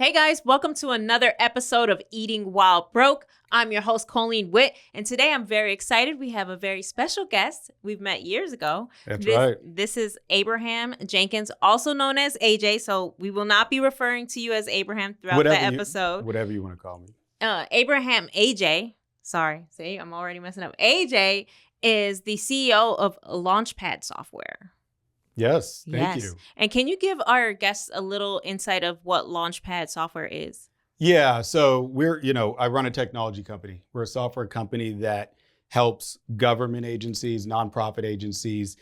Hey guys, welcome to another episode of Eating While Broke. I'm your host, Coline Witt, and today I'm very excited. We have a very special guest we've met years ago. That's right. This is Abraham Jankans, also known as AJ, so we will not be referring to you as Abraham throughout the episode. Whatever you want to call me. Abraham, AJ, sorry, see, I'm already messing up. AJ is the CEO of Launchpad Software. Yes, thank you. And can you give our guests a little insight of what Launchpad Software is? Yeah, so I run a technology company. We're a software company that helps government agencies, nonprofit agencies,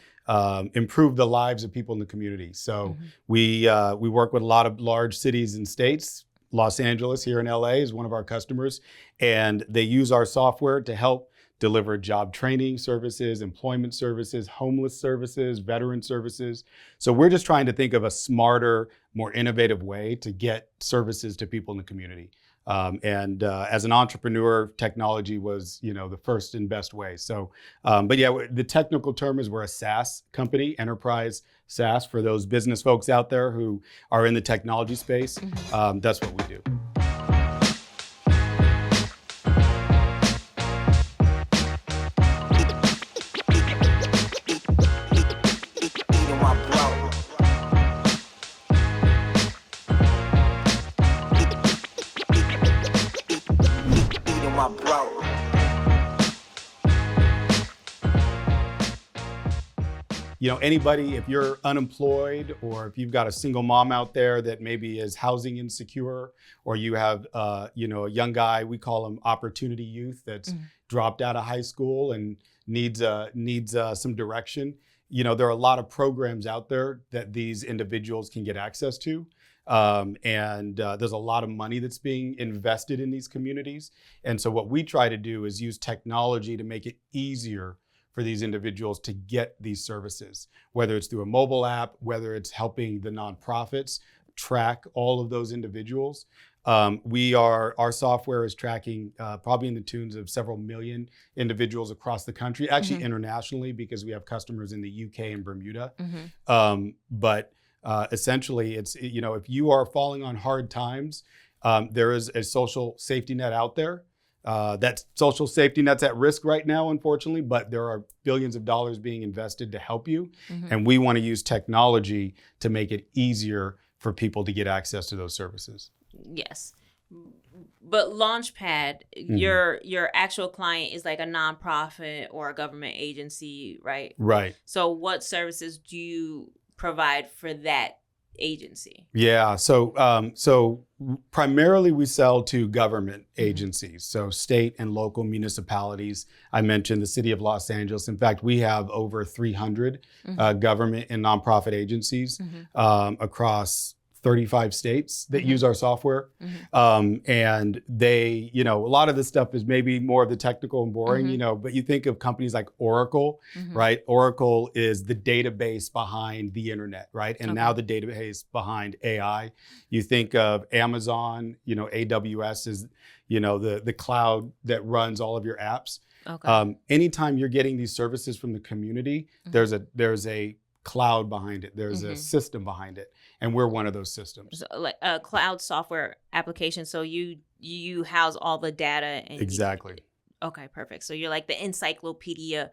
improve the lives of people in the community. So we work with a lot of large cities and states. Los Angeles here in LA is one of our customers, and they use our software to help deliver job training services, employment services, homeless services, veteran services. So we're just trying to think of a smarter, more innovative way to get services to people in the community. As an entrepreneur, technology was, the first and best way. So, the technical term is we're a SaaS company, enterprise SaaS, for those business folks out there who are in the technology space. That's what we do. Anybody, if you're unemployed or if you've got a single mom out there that maybe is housing insecure, or you have, a young guy, we call him opportunity youth, that's dropped out of high school and needs some direction. There are a lot of programs out there that these individuals can get access to. There's a lot of money that's being invested in these communities. And so what we try to do is use technology to make it easier for these individuals to get these services, whether it's through a mobile app, whether it's helping the nonprofits track all of those individuals. Our software is tracking probably in the tunes of several million individuals across the country, actually internationally, because we have customers in the UK and Bermuda. Essentially, it's, if you are falling on hard times, there is a social safety net out there. That social safety net's at risk right now, unfortunately, but there are billions of dollars being invested to help you. And we want to use technology to make it easier for people to get access to those services. Yes. But Launchpad, your actual client is like a nonprofit or a government agency, right? Right. So what services do you provide for that agency? Yeah, so primarily we sell to government agencies, so state and local municipalities. I mentioned the city of Los Angeles. In fact, we have over 300 government and nonprofit agencies across 35 states that use our software. And they, a lot of this stuff is maybe more of the technical and boring, but you think of companies like Oracle, right? Oracle is the database behind the internet, right? And now the database behind AI. You think of Amazon, AWS is, the cloud that runs all of your apps. Anytime you're getting these services from the community, there's a cloud behind it. There's a system behind it. And we're one of those systems. So, like a cloud software application. So you house all the data. And exactly. Okay, perfect. So you're like the encyclopedia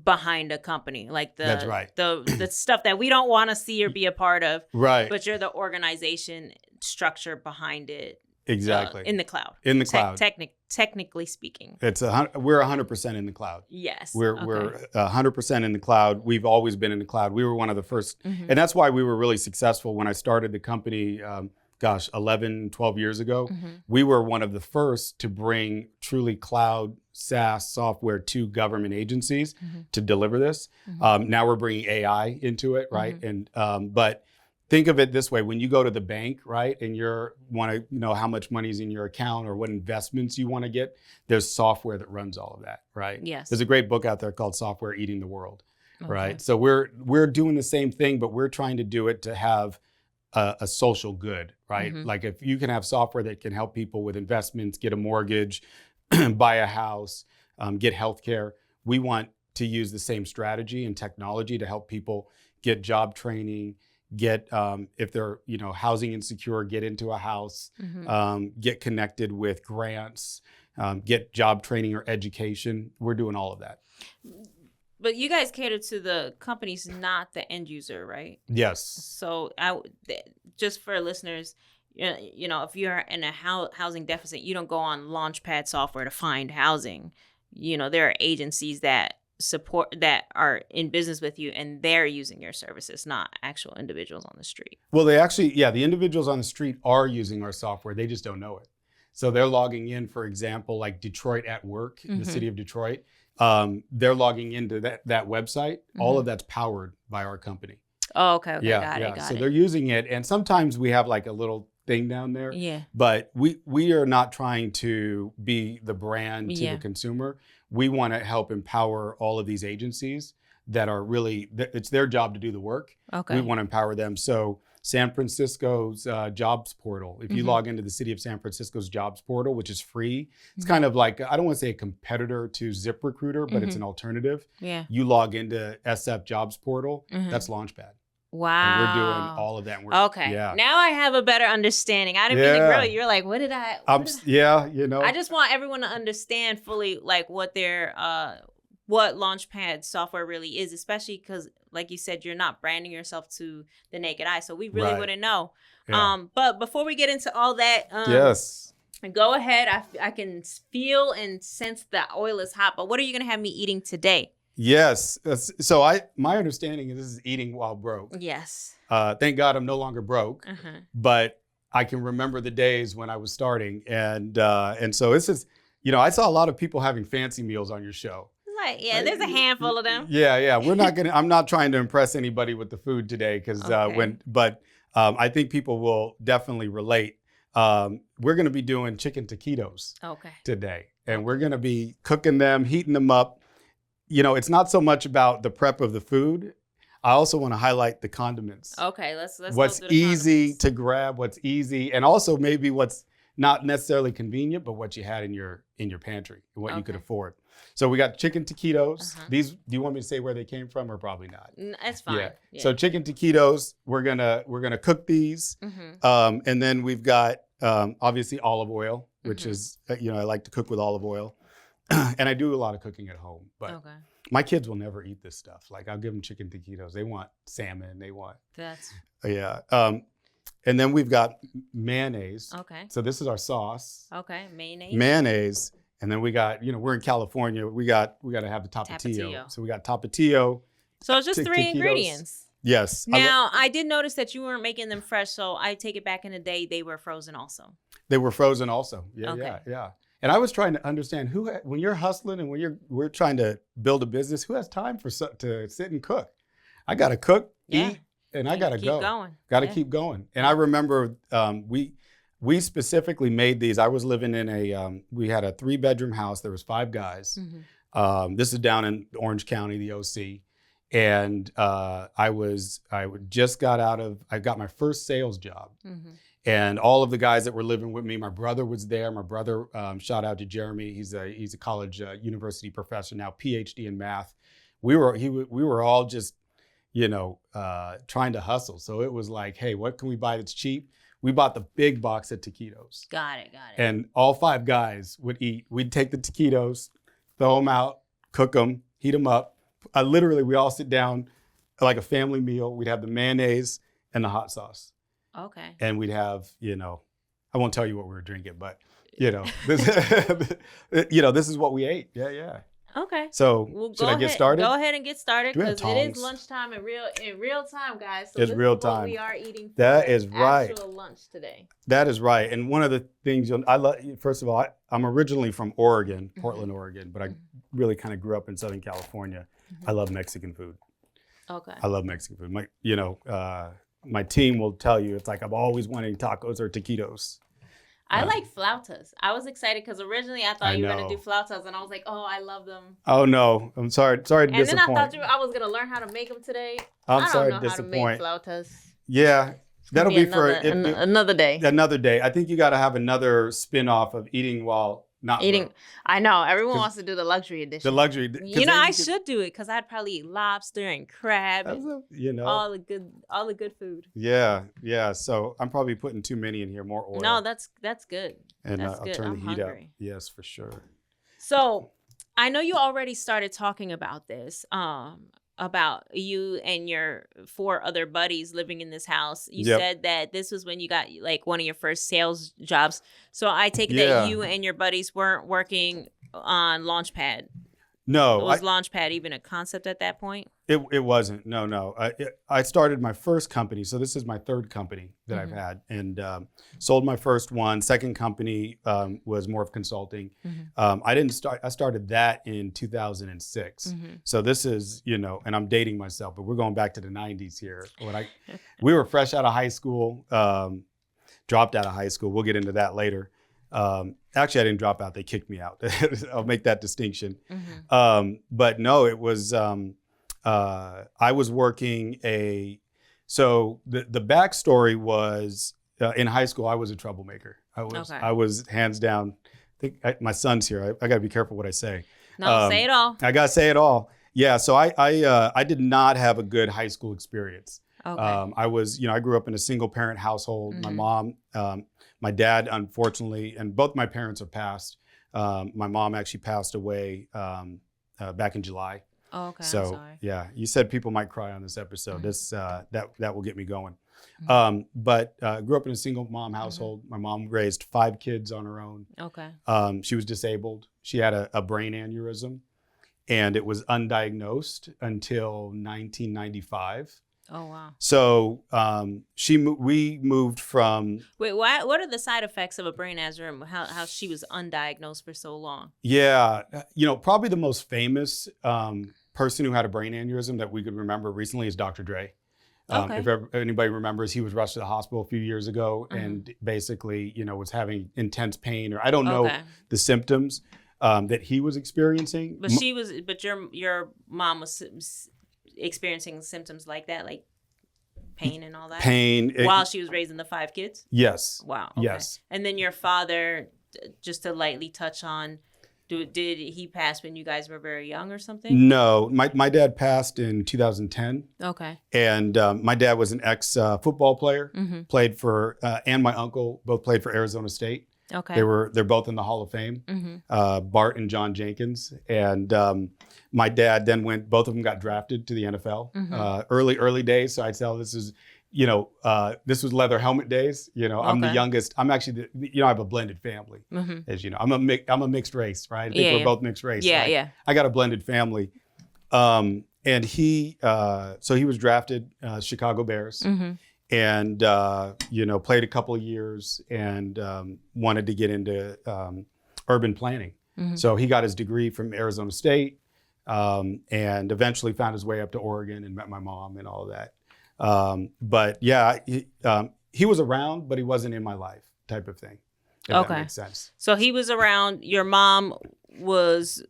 behind a company, like that's right. The stuff that we don't want to see or be a part of. Right. But you're the organization structure behind it. Exactly. In the cloud. In the cloud. Technically speaking. We're 100% in the cloud. Yes. We're 100% in the cloud. We've always been in the cloud. We were one of the first, and that's why we were really successful when I started the company, 11, 12 years ago. We were one of the first to bring truly cloud SaaS software to government agencies to deliver this. Now we're bringing AI into it, right? But think of it this way: when you go to the bank, right, and you want to know how much money's in your account or what investments you want to get, there's software that runs all of that, right? Yes. There's a great book out there called Software Eating the World, right? So we're doing the same thing, but we're trying to do it to have a social good, right? Like if you can have software that can help people with investments, get a mortgage, buy a house, get healthcare, we want to use the same strategy and technology to help people get job training, get, if they're, housing insecure, get into a house, get connected with grants, get job training or education. We're doing all of that. But you guys cater to the companies, not the end user, right? Yes. So just for listeners, if you're in a housing deficit, you don't go on Launchpad Software to find housing. There are agencies that are in business with you, and they're using your services, not actual individuals on the street. Well, the individuals on the street are using our software. They just don't know it. So they're logging in, for example, like Detroit at Work, the city of Detroit. They're logging into that website. All of that's powered by our company. Oh, okay. Got it. So they're using it. And sometimes we have like a little thing down there. Yeah. But we are not trying to be the brand to the consumer. We want to help empower all of these agencies that are really, it's their job to do the work. Okay. We want to empower them. So San Francisco's jobs portal, if you log into the city of San Francisco's jobs portal, which is free, it's kind of like, I don't want to say a competitor to ZipRecruiter, but it's an alternative. Yeah. You log into SF jobs portal, that's Launchpad. Wow. And we're doing all of that. Okay. Yeah. Now I have a better understanding. I didn't mean to grill you. You're like, what did I? I just want everyone to understand fully like what what Launchpad software really is, especially because, like you said, you're not branding yourself to the naked eye, so we really wouldn't know. Yeah. But before we get into all that, yes, go ahead. I can feel and sense the oil is hot. But what are you gonna have me eating today? Yes. So my understanding is this is eating while broke. Yes. Thank God I'm no longer broke, but I can remember the days when I was starting, and so this is, I saw a lot of people having fancy meals on your show. Like, there's a handful of them. Yeah. I'm not trying to impress anybody with the food today because I think people will definitely relate. We're going to be doing chicken taquitos today, and we're going to be cooking them, heating them up. It's not so much about the prep of the food. I also want to highlight the condiments. Okay, let's what's go through the easy condiments. to grab, what's easy, and also maybe what's not necessarily convenient, but what you had in your pantry and what you could afford. So we got chicken taquitos. These, do you want me to say where they came from, or probably not? That's fine. Yeah. So chicken taquitos, we're gonna cook these, and then we've got obviously olive oil, which is I like to cook with olive oil. And I do a lot of cooking at home, but my kids will never eat this stuff. Like, I'll give them chicken taquitos. They want salmon. They want and then we've got mayonnaise. Okay. So this is our sauce. Okay, mayonnaise, and then we got we're in California. We got to have the tapatio. So we got tapatio. So it's just 3 ingredients. Yes. Now I did notice that you weren't making them fresh, so I take it back in the day they were frozen also. They were frozen also. Yeah. And I was trying to understand when you're hustling and we're trying to build a business, who has time to sit and cook? I got to cook, eat, and I got to go. Got to keep going. And I remember we specifically made these. I was living in we had a 3-bedroom house. There was 5 guys. This is down in Orange County, the OC. And I got my first sales job. And all of the guys that were living with me, my brother was there. My brother, shout out to Jeremy. He's a college university professor now, PhD in math. We were all just, trying to hustle. So it was like, hey, what can we buy that's cheap? We bought the big box of taquitos. Got it. And all 5 guys would eat. We'd take the taquitos, throw them out, cook them, heat them up. We all sit down like a family meal. We'd have the mayonnaise and the hot sauce. Okay. And we'd have, I won't tell you what we were drinking, but this, this is what we ate. Yeah. Okay. So should I get started? Go ahead and get started, because it is lunchtime in real time, guys. So it's real time. What we are eating. That is right. Actual lunch today. That is right. And one of the things I love. First of all, I'm originally from Oregon, Portland, Oregon, but I really kind of grew up in Southern California. I love Mexican food. Okay. I love Mexican food. My team will tell you, it's like I'm always wanting tacos or taquitos. I like flautas. I was excited because originally I thought you were going to do flautas, and I was like, oh, I love them. Oh, no. I'm sorry to disappoint. And then I thought I was going to learn how to make them today. I'm sorry to disappoint. I don't know how to make flautas. Yeah. That'll be for another day. Another day. I think you got to have another spin-off of eating while not Eating. broke. I know everyone 'Cause wants to do the luxury edition. The luxury. You know, I should do it because I'd probably eat lobster and crab and You know, all the good food. yeah. So I'm probably putting too many in here, more oil. No, that's good. And That's I'll good. turn I'm the heat up. hungry. Yes, for sure. So I know you already started talking about this, about you and your 4 other buddies living in this house. You Yep. said that this was when you got like one of your first sales jobs. So I take it Yeah. that you and your buddies weren't working on Launchpad. No, Was Launchpad even a concept at that point? it wasn't. No. I started my first company. So this is my third company that I've had, and sold my first one. Second company was more of consulting. I started that in 2006. So this is, and I'm dating myself, but we're going back to the 90s here. We were fresh out of high school, dropped out of high school. We'll get into that later. Actually, I didn't drop out. They kicked me out. I'll make that distinction. But no, it was, I was working so the backstory was in high school, I was a troublemaker. I was hands down, my son's here. I got to be careful what I say. No, say it all. I got to say it all. Yeah. So I did not have a good high school experience. Okay. I grew up in a single parent household. My mom, my dad, unfortunately, and both my parents are passed. My mom actually passed away back in July. Oh, okay. So I'm sorry. yeah, you said people might cry on this episode. That will get me going. But grew up in a single mom household. My mom raised 5 kids on her own. Okay. She was disabled. She had a brain aneurysm, and it was undiagnosed until 1995. Oh, wow. So we moved from. Wait, what are the side effects of a brain aneurysm? How she was undiagnosed for so long? Yeah, probably the most famous person who had a brain aneurysm that we could remember recently is Dr. Dre. Okay. If anybody remembers, he was rushed to the hospital a few years ago and basically, was having intense pain, or I don't know the symptoms that he was experiencing. But your mom was experiencing symptoms like that, like pain and all that? Pain. While she was raising the 5 kids? Yes. Wow. Okay. Yes. And then your father, just to lightly touch on, did he pass when you guys were very young or something? No, my dad passed in 2010. Okay. And my dad was an ex-football player, played for, and my uncle both played for Arizona State. Okay. They're both in the Hall of Fame, Bart and John Jankans. And my dad then both of them got drafted to the NFL, early days. So I'd tell this is, this was leather helmet days. I'm the youngest. I'm actually, I have a blended family, as you know. I'm a mixed race, right? I think we're both mixed race. Yeah, right? yeah. I got a blended family. And he was drafted Chicago Bears. And, played a couple of years and wanted to get into urban planning. So he got his degree from Arizona State and eventually found his way up to Oregon and met my mom and all of that. But yeah, he was around, but he wasn't in my life type of thing. If that makes sense. So he was around. Your mom was,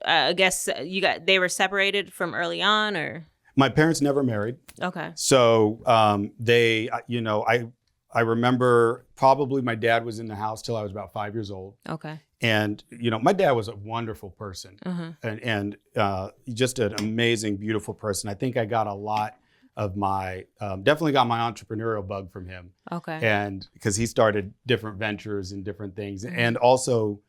I guess they were separated from early on, or? My parents never married. Okay. So I remember probably my dad was in the house till I was about 5 years old. Okay. And, my dad was a wonderful person and just an amazing, beautiful person. I think I got a lot of definitely got my entrepreneurial bug from him. Okay. And because he started different ventures and different things. And also,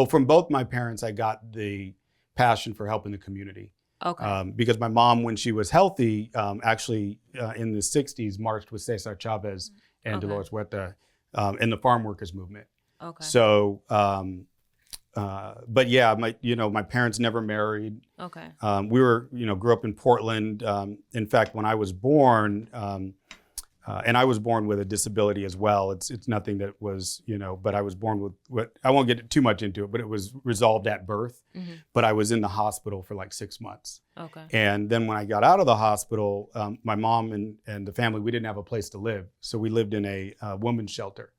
from both my parents, I got the passion for helping the community. Okay. Because my mom, when she was healthy, actually in the 60s, marched with Cesar Chavez and Dolores Huerta in the farm workers movement. Okay. So, but yeah, my parents never married. Okay. We grew up in Portland. In fact, when I was born, and I was born with a disability as well. It's nothing that was, but I was born with what, I won't get too much into it, but it was resolved at birth. But I was in the hospital for like 6 months. Okay. And then when I got out of the hospital, my mom and the family, we didn't have a place to live. So we lived in a women's shelter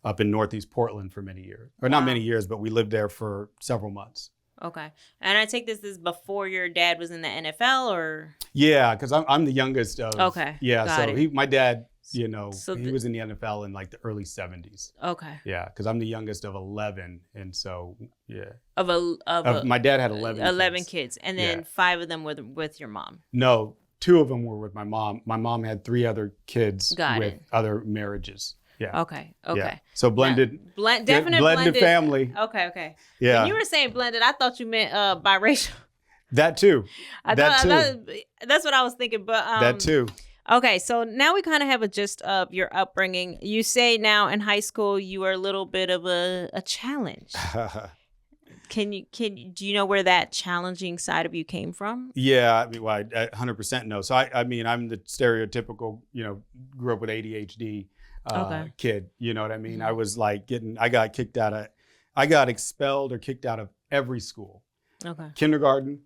up in Northeast Portland for many years. Or not many years, but we lived there for several months. Okay. And I take this is before your dad was in the NFL, or? Yeah, because I'm the youngest of. Okay. Yeah, Got so it. my dad You know, So he was in the NFL in like the early 70s. Okay. Yeah, because I'm the youngest of 11, and so yeah. Of My dad had 11 11 kids. kids, and then 5 of them were with your mom. No, 2 of them were with my mom. My mom had 3 other kids Got with it. other marriages. Yeah. Okay. Yeah. So blended Blended family. Okay. Yeah. When you were saying blended, I thought you meant biracial. That too. That's what I was thinking. But that too. Okay, so now we kind of have a gist of your upbringing. You say now in high school you were a little bit of a challenge. Do you know where that challenging side of you came from? Yeah, I mean, well, I 100% know. So I mean, I'm the stereotypical, grew up with ADHD kid. You know what I mean? I was like I got expelled or kicked out of every school. Okay. Kindergarten.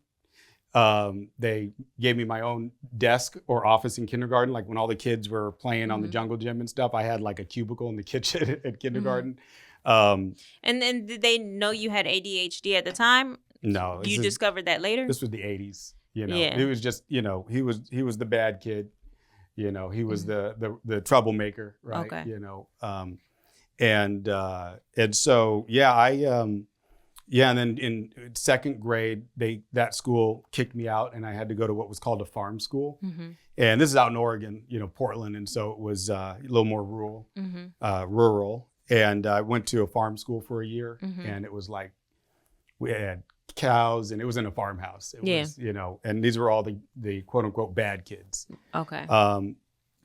They gave me my own desk or office in kindergarten. Like when all the kids were playing on the jungle gym and stuff, I had like a cubicle in the kitchen at kindergarten. And then did they know you had ADHD at the time? No. You discovered that later? This was the 80s. Yeah. It was just, he was the bad kid. He was the troublemaker, right? Okay. And so, and then in second grade, that school kicked me out, and I had to go to what was called a farm school. And this is out in Oregon, Portland, and so it was a little more rural. And I went to a farm school for a year, and it was like we had cows, and it was in a farmhouse. It was, and these were all the quote unquote bad kids. Okay.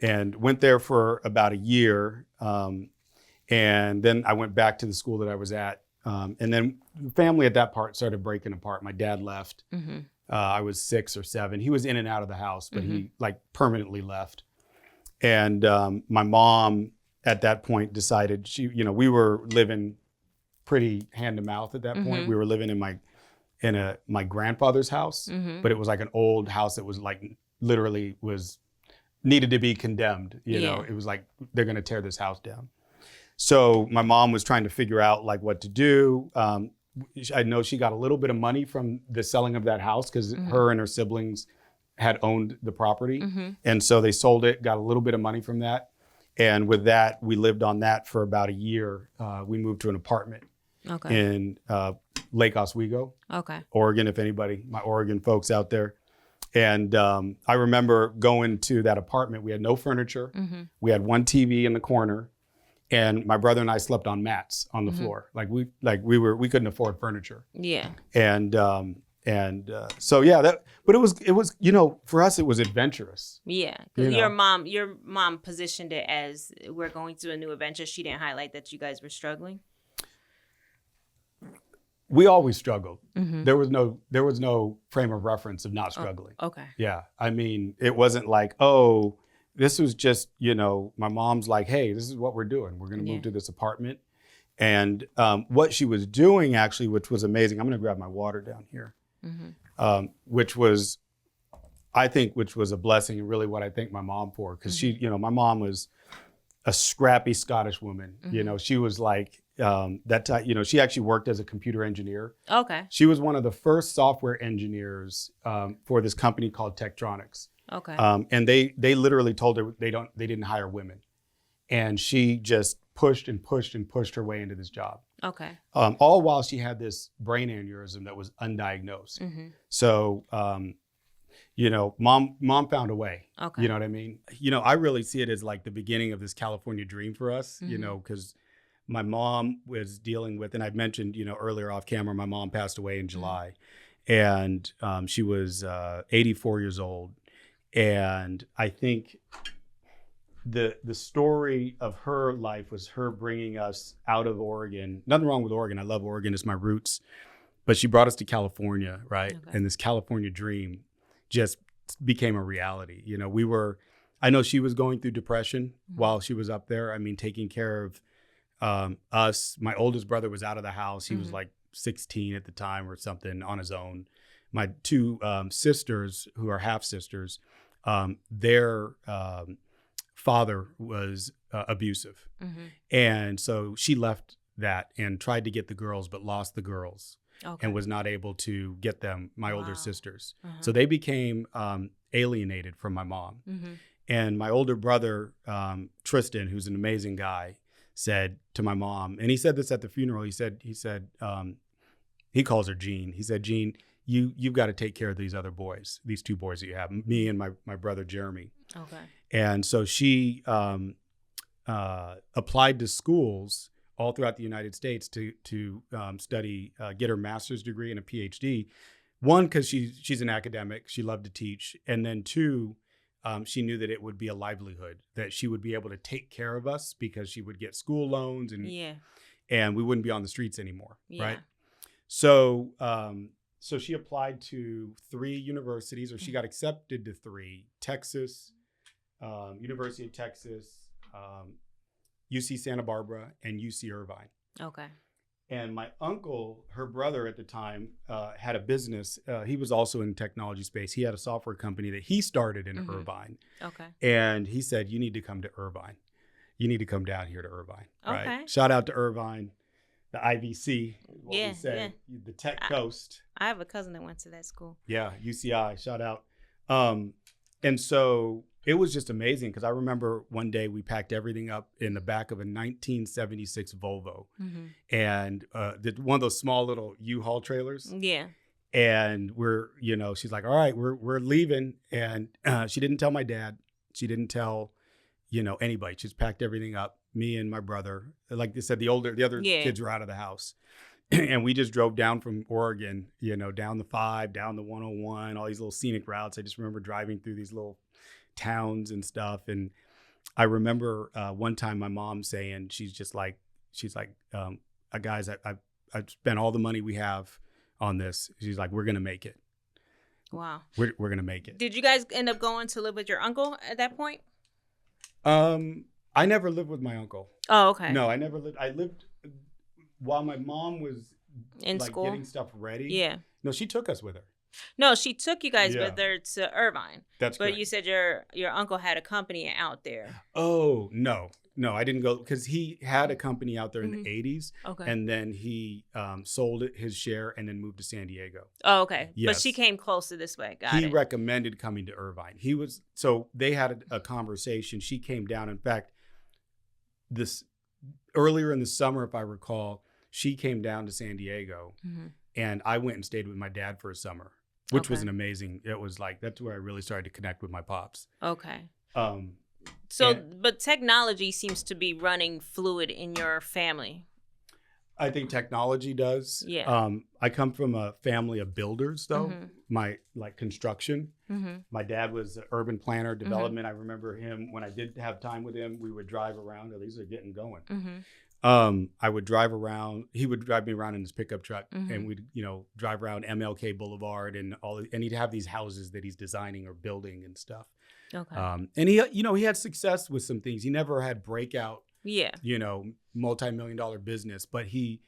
And went there for about a year, and then I went back to the school that I was at. And then the family at that part started breaking apart. My dad left. I was 6 or 7. He was in and out of the house, but he like permanently left. And my mom at that point decided we were living pretty hand to mouth at that point. We were living in my grandfather's house, but it was like an old house that was like literally needed to be condemned. It was like, they're going to tear this house down. So my mom was trying to figure out like what to do. I know she got a little bit of money from the selling of that house because her and her siblings had owned the property. And so they sold it, got a little bit of money from that. And with that, we lived on that for about a year. We moved to an apartment in Lake Oswego, Oregon, if anybody, my Oregon folks out there. And I remember going to that apartment. We had no furniture. We had one TV in the corner. And my brother and I slept on mats on the floor. We couldn't afford furniture. Yeah. And so yeah, but it was for us it was adventurous. Yeah, because your mom positioned it as we're going through a new adventure. She didn't highlight that you guys were struggling. We always struggled. There was no frame of reference of not struggling. Okay. Yeah, I mean, it wasn't like, this was just, my mom's like, hey, this is what we're doing. We're going to move to this apartment. And what she was doing actually, which was amazing, I'm going to grab my water down here, which was a blessing and really what I thank my mom for. Because she, my mom was a scrappy Scottish woman. She was like that type, she actually worked as a computer engineer. Okay. She was one of the first software engineers for this company called Tektronix. Okay. And they literally told her they didn't hire women, and she just pushed and pushed and pushed her way into this job. Okay. All while she had this brain aneurysm that was undiagnosed. So, mom found a way. Okay. You know what I mean? I really see it as like the beginning of this California dream for us. Because my mom was dealing with, and I've mentioned, earlier off camera, my mom passed away in July, and she was 84 years old. And I think the story of her life was her bringing us out of Oregon. Nothing wrong with Oregon. I love Oregon. It's my roots. But she brought us to California, right? Okay. And this California dream just became a reality. I know she was going through depression while she was up there. I mean, taking care of us. My oldest brother was out of the house. He was like 16 at the time or something on his own. My 2 sisters, who are half sisters, their father was abusive. And so she left that and tried to get the girls, but lost the girls and was not able to get them, my older sisters. So they became alienated from my mom. And my older brother, Tristan, who's an amazing guy, said to my mom, and he said this at the funeral. He said, he calls her Jean. He said, Jean, you've got to take care of these other boys, these two boys that you have, me and my brother Jeremy. Okay. And so she applied to schools all throughout the United States to study, get her master's degree and a PhD. One, because she's an academic, she loved to teach, and then two, she knew that it would be a livelihood, that she would be able to take care of us because she would get school loans and we wouldn't be on the streets anymore, right? So so she applied to 3 universities, or she got accepted to 3: Texas, University of Texas, UC Santa Barbara, and UC Irvine. Okay. And my uncle, her brother at the time, had a business. He was also in the technology space. He had a software company that he started in Irvine. Okay. And he said, you need to come to Irvine. You need to come down here to Irvine. Right? Okay. Shout out to Irvine, the IVC, we say, the Tech Coast. I have a cousin that went to that school. Yeah, UCI, shout out. And so it was just amazing because I remember one day we packed everything up in the back of a 1976 Volvo and one of those small little U-Haul trailers. Yeah. And we're, she's like, all right, we're leaving. And she didn't tell my dad. She didn't tell, anybody. She just packed everything up, me and my brother. Like they said, the other kids were out of the house. And we just drove down from Oregon, down the 5, down the 101, all these little scenic routes. I just remember driving through these little towns and stuff. And I remember one time my mom saying, she's like, guys, I've spent all the money we have on this. She's like, we're going to make it. Wow. We're going to make it. Did you guys end up going to live with your uncle at that point? I never lived with my uncle. Oh, okay. No, I never lived. I lived while my mom was in school getting stuff ready. Yeah. No, she took us with her. No, she took you guys with her to Irvine. That's correct. But you said your uncle had a company out there. Oh, no, I didn't go because he had a company out there in the 80s. Okay. And then he sold his share and then moved to San Diego. Oh, okay. Yes. But she came closer this way. He recommended coming to Irvine. So they had a conversation. She came down. In fact, this earlier in the summer, if I recall, she came down to San Diego and I went and stayed with my dad for a summer, which was it was like, that's where I really started to connect with my pops. Okay. But technology seems to be running fluid in your family. I think technology does. Yeah. I come from a family of builders, though. My construction. My dad was an urban planner, development. I remember him when I did have time with him. We would drive around. Oh, these are getting going. I would drive around. He would drive me around in his pickup truck, and we'd drive around MLK Boulevard and and he'd have these houses that he's designing or building and stuff. Okay. And he had success with some things. He never had breakout. Yeah. Multi-million-dollar business, but he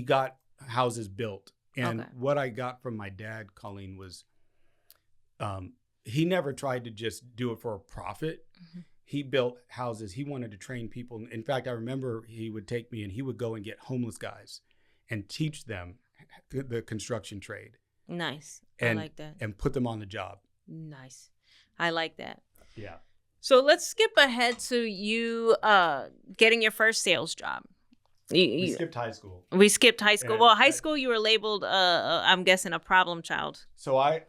got houses built. And what I got from my dad, Coline, was he never tried to just do it for a profit. He built houses. He wanted to train people. In fact, I remember he would take me and he would go and get homeless guys and teach them the construction trade. Nice. I like that. And put them on the job. Nice. I like that. Yeah. So let's skip ahead to you getting your first sales job. We skipped high school. We skipped high school. Well, high school, you were labeled, I'm guessing, a problem child. So I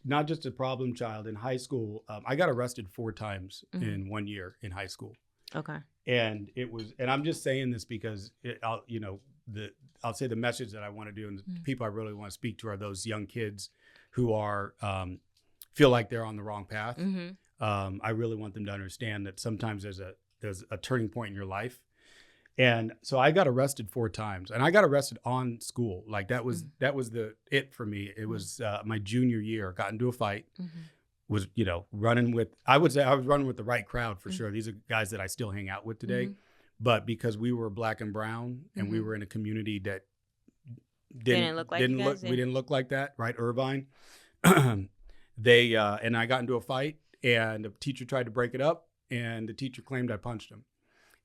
not just a problem child in high school. I got arrested 4 times in 1 year in high school. Okay. And I'm just saying this because I'll say the message that I want to do and the people I really want to speak to are those young kids who are feel like they're on the wrong path. I really want them to understand that sometimes there's a turning point in your life. And so I got arrested 4 times, and I got arrested on school. Like that was it for me. It was my junior year. Got into a fight. Was running with. I would say I was running with the right crowd for sure. These are guys that I still hang out with today, but because we were black and brown, and we were in a community that didn't look like that, right? Irvine. They and I got into a fight, and the teacher tried to break it up, and the teacher claimed I punched him.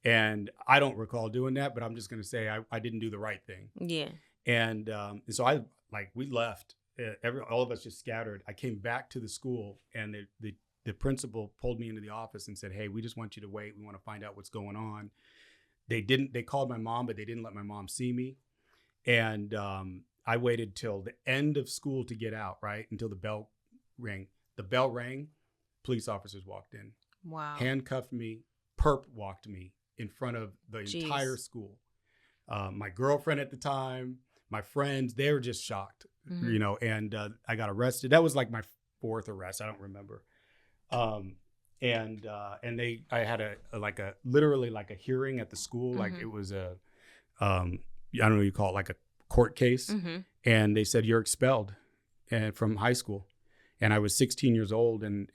And I don't recall doing that, but I'm just going to say I didn't do the right thing. Yeah. And so we left. All of us just scattered. I came back to the school, and the principal pulled me into the office and said, hey, we just want you to wait. We want to find out what's going on. They called my mom, but they didn't let my mom see me. And I waited till the end of school to get out, right? Until the bell rang. The bell rang, police officers walked in. Wow. Handcuffed me, perp walked me in front of the entire school. My girlfriend at the time, my friends, they were just shocked, you know, and I got arrested. That was like my 4th arrest. I don't remember. I had literally like a hearing at the school. Like it was I don't know what you call it, like a court case. And they said, you're expelled from high school. And I was 16 years old, and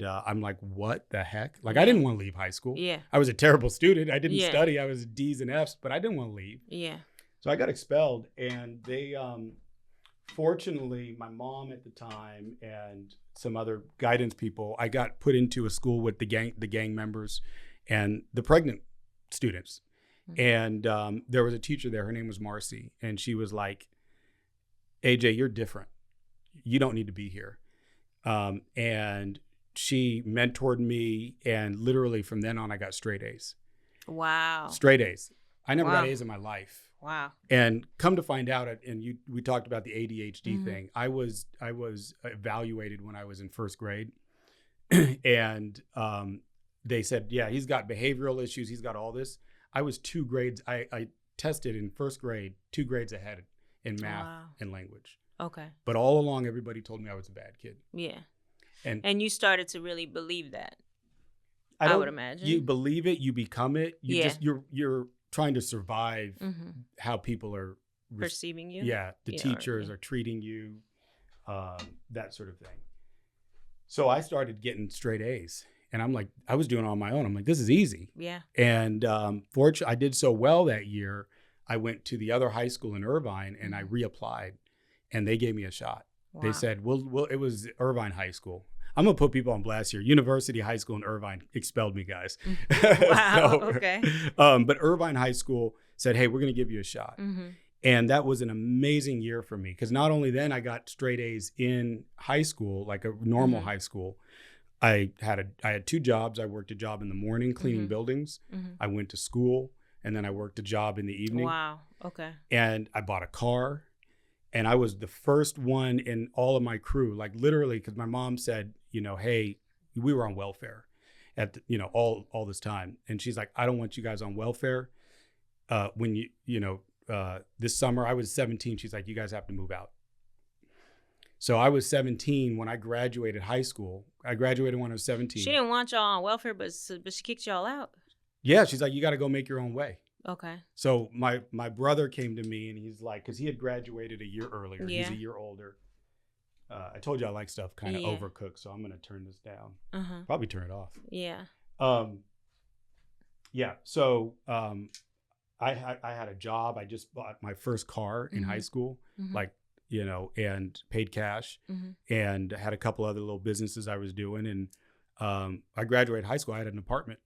I'm like, what the heck? Like, I didn't want to leave high school. Yeah. I was a terrible student. I didn't study. I was D's and F's, but I didn't want to leave. Yeah. So I got expelled, and they, fortunately, my mom at the time and some other guidance people, I got put into a school with the gang members and the pregnant students. And there was a teacher there. Her name was Marcy, and she was like, AJ, you're different. You don't need to be here. And she mentored me, and literally from then on, I got straight A's. Wow. Straight A's. I never got A's in my life. Wow. And come to find out, we talked about the ADHD thing. I was evaluated when I was in 1st grade, and they said, yeah, he's got behavioral issues. He's got all this. I was 2 grades. I tested in 1st grade, 2 grades ahead in math and language. Okay. But all along, everybody told me I was a bad kid. Yeah. And you started to really believe that. I would imagine. You believe it, you become it. You're trying to survive how people are perceiving you. Yeah. The teachers are treating you, that sort of thing. So I started getting straight A's, and I'm like, I was doing it on my own. I'm like, this is easy. Yeah. And fortunately, I did so well that year. I went to the other high school in Irvine, and I reapplied. And they gave me a shot. Wow. They said, well, it was Irvine High School. I'm going to put people on blast here. University High School in Irvine expelled me, guys. Wow, okay. But Irvine High School said, hey, we're going to give you a shot. And that was an amazing year for me, because not only then I got straight A's in high school, like a normal high school. I had 2 jobs. I worked a job in the morning cleaning buildings. I went to school, and then I worked a job in the evening. Wow, okay. And I bought a car. And I was the first one in all of my crew, like literally, because my mom said, you know, hey, we were on welfare at the, you know, all this time. And she's like, I don't want you guys on welfare. When this summer, I was 17. She's like, you guys have to move out. So I was 17 when I graduated high school. I graduated when I was 17. She didn't want y'all on welfare, but she kicked y'all out. Yeah, she's like, you got to go make your own way. Okay. So my brother came to me, and he's like, because he had graduated a year earlier. Yeah. He's a year older. I told you I like stuff kind of overcooked, so I'm going to turn this down. Probably turn it off. Yeah. Yeah. So I had a job. I just bought my first car in high school, like, you know, and paid cash, and had a couple other little businesses I was doing. And I graduated high school. I had an apartment.